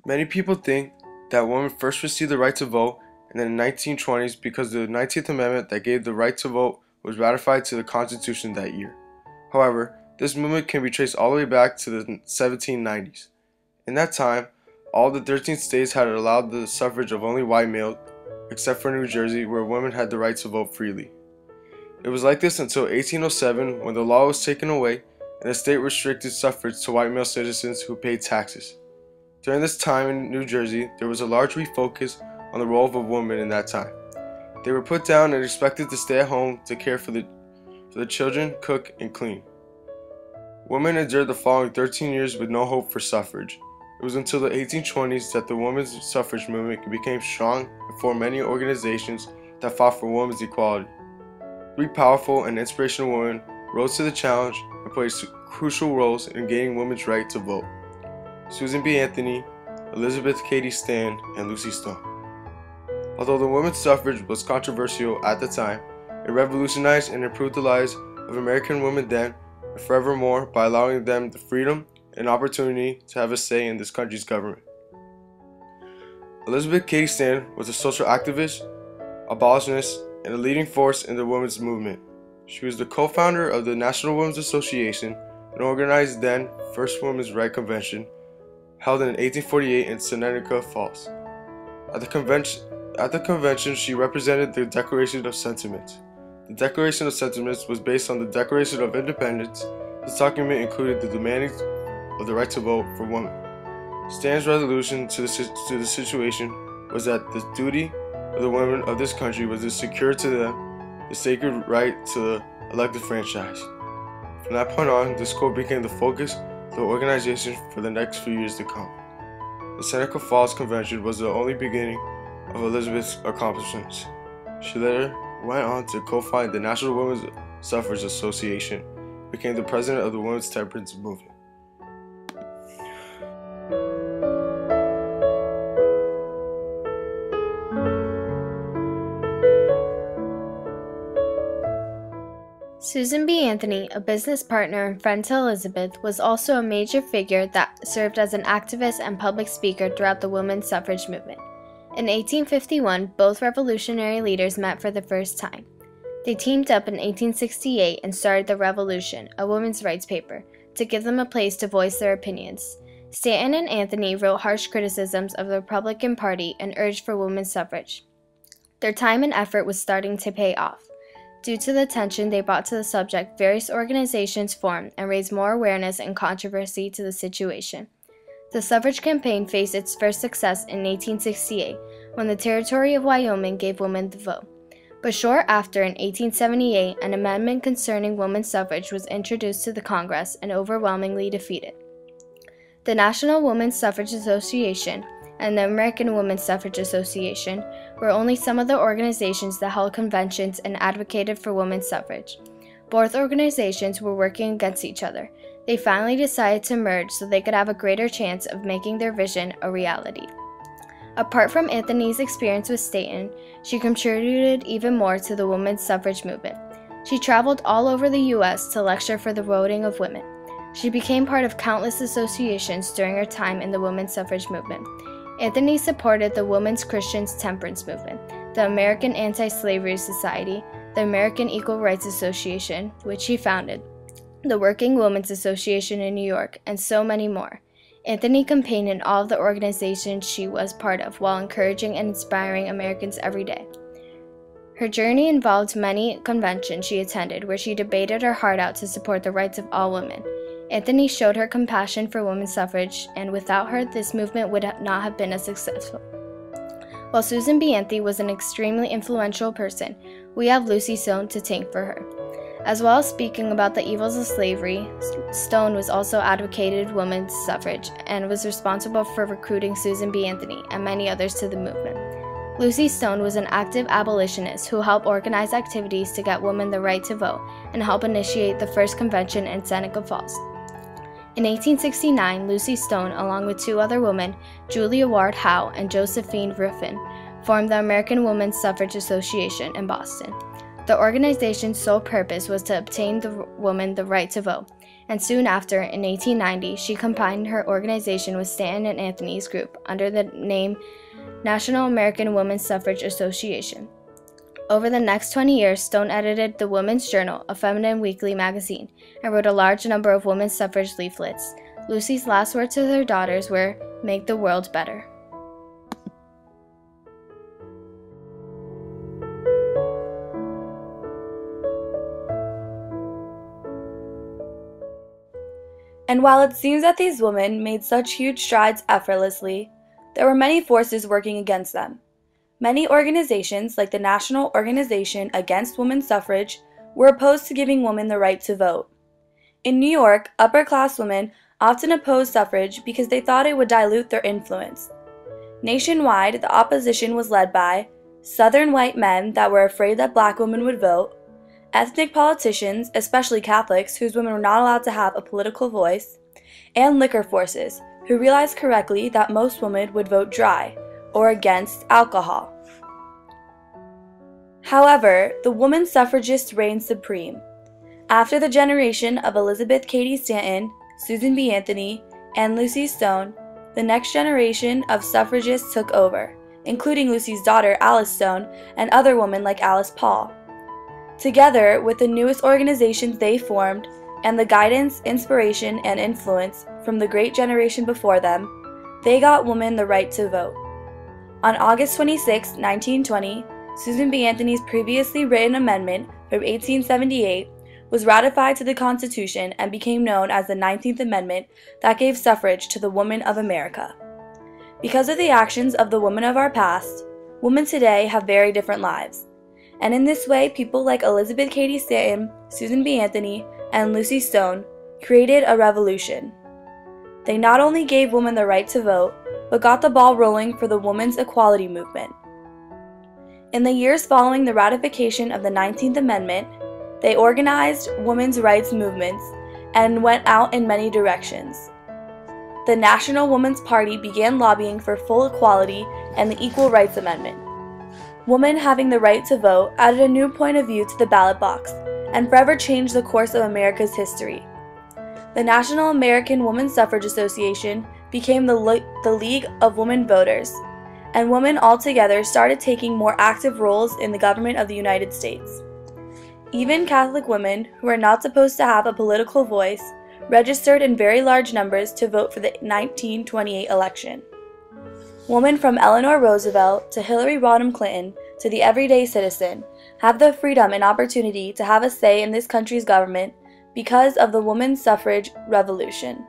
Many people think that women first received the right to vote in the 1920s because the 19th Amendment that gave the right to vote was ratified to the Constitution that year. However, this movement can be traced all the way back to the 1790s. In that time, all the 13 states had allowed the suffrage of only white males, except for New Jersey, where women had the right to vote freely. It was like this until 1807, when the law was taken away and the state restricted suffrage to white male citizens who paid taxes. During this time in New Jersey, there was a large refocus on the role of a woman in that time. They were put down and expected to stay at home to care for the children, cook, and clean. Women endured the following 13 years with no hope for suffrage. It was until the 1820s that the women's suffrage movement became strong and formed many organizations that fought for women's equality. Three powerful and inspirational women rose to the challenge and played crucial roles in gaining women's right to vote: Susan B. Anthony, Elizabeth Cady Stanton, and Lucy Stone. Although the women's suffrage was controversial at the time, it revolutionized and improved the lives of American women then and forevermore by allowing them the freedom and opportunity to have a say in this country's government. Elizabeth Cady Stanton was a social activist, abolitionist, and a leading force in the women's movement. She was the co-founder of the National Women's Association and organized then First Women's Right Convention, held in 1848 in Seneca Falls. At the convention, she represented the Declaration of Sentiments. The Declaration of Sentiments was based on the Declaration of Independence. This document included the demanding of the right to vote for women. Stanton's resolution to the situation was that the duty of the women of this country was to secure to them the sacred right to the elective franchise. From that point on, this quote became the focus of the organization for the next few years to come. The Seneca Falls Convention was the only beginning of Elizabeth's accomplishments. She later went on to co-found the National Women's Suffrage Association, became the president of the Women's Temperance Movement. Susan B. Anthony, a business partner and friend to Elizabeth, was also a major figure that served as an activist and public speaker throughout the women's suffrage movement. In 1851, both revolutionary leaders met for the first time. They teamed up in 1868 and started the Revolution, a women's rights paper, to give them a place to voice their opinions. Stanton and Anthony wrote harsh criticisms of the Republican Party and urged for women's suffrage. Their time and effort was starting to pay off. Due to the attention they brought to the subject, various organizations formed and raised more awareness and controversy to the situation. The suffrage campaign faced its first success in 1868, when the territory of Wyoming gave women the vote. But short after, in 1878, an amendment concerning women's suffrage was introduced to the Congress and overwhelmingly defeated. The National Women's Suffrage Association and the American Women's Suffrage Association were only some of the organizations that held conventions and advocated for women's suffrage. Both organizations were working against each other. They finally decided to merge so they could have a greater chance of making their vision a reality. Apart from Anthony's experience with Stanton, she contributed even more to the women's suffrage movement. She traveled all over the U.S. to lecture for the voting of women. She became part of countless associations during her time in the women's suffrage movement. Anthony supported the Women's Christian Temperance Movement, the American Anti-Slavery Society, the American Equal Rights Association, which he founded, the Working Women's Association in New York, and so many more. Anthony campaigned in all of the organizations she was part of while encouraging and inspiring Americans every day. Her journey involved many conventions she attended where she debated her heart out to support the rights of all women. Anthony showed her compassion for women's suffrage, and without her, this movement would not have been as successful. While Susan B. Anthony was an extremely influential person, we have Lucy Stone to thank for her. As well as speaking about the evils of slavery, Stone was also advocated women's suffrage and was responsible for recruiting Susan B. Anthony and many others to the movement. Lucy Stone was an active abolitionist who helped organize activities to get women the right to vote and help initiate the first convention in Seneca Falls. In 1869, Lucy Stone, along with two other women, Julia Ward Howe and Josephine Ruffin, formed the American Women's Suffrage Association in Boston. The organization's sole purpose was to obtain the women the right to vote. and soon after, in 1890, she combined her organization with Stanton and Anthony's group under the name National American Women's Suffrage Association. Over the next 20 years, Stone edited the Women's Journal, a feminine weekly magazine, and wrote a large number of women's suffrage leaflets. Lucy's last words to her daughters were, "Make the world better." And while it seems that these women made such huge strides effortlessly, there were many forces working against them. Many organizations, like the National Organization Against Women's Suffrage, were opposed to giving women the right to vote. In New York, upper-class women often opposed suffrage because they thought it would dilute their influence. Nationwide, the opposition was led by Southern white men that were afraid that black women would vote, ethnic politicians, especially Catholics, whose women were not allowed to have a political voice, and liquor forces, who realized correctly that most women would vote dry, or against alcohol. However, the woman suffragists reigned supreme. After the generation of Elizabeth Cady Stanton, Susan B. Anthony, and Lucy Stone, the next generation of suffragists took over, including Lucy's daughter Alice Stone and other women like Alice Paul. Together with the newest organizations they formed, and the guidance, inspiration, and influence from the great generation before them, they got women the right to vote. On August 26, 1920, Susan B. Anthony's previously written amendment from 1878 was ratified to the Constitution and became known as the 19th Amendment that gave suffrage to the women of America. Because of the actions of the women of our past, women today have very different lives. And in this way, people like Elizabeth Cady Stanton, Susan B. Anthony, and Lucy Stone created a revolution. They not only gave women the right to vote, but got the ball rolling for the women's equality movement. In the years following the ratification of the 19th Amendment, they organized women's rights movements and went out in many directions. The National Woman's Party began lobbying for full equality and the Equal Rights Amendment. Women having the right to vote added a new point of view to the ballot box and forever changed the course of America's history. The National American Women's Suffrage Association became the League of Women Voters, and women altogether started taking more active roles in the government of the United States. Even Catholic women, who are not supposed to have a political voice, registered in very large numbers to vote for the 1928 election. Women from Eleanor Roosevelt to Hillary Rodham Clinton to the everyday citizen have the freedom and opportunity to have a say in this country's government because of the women's suffrage revolution.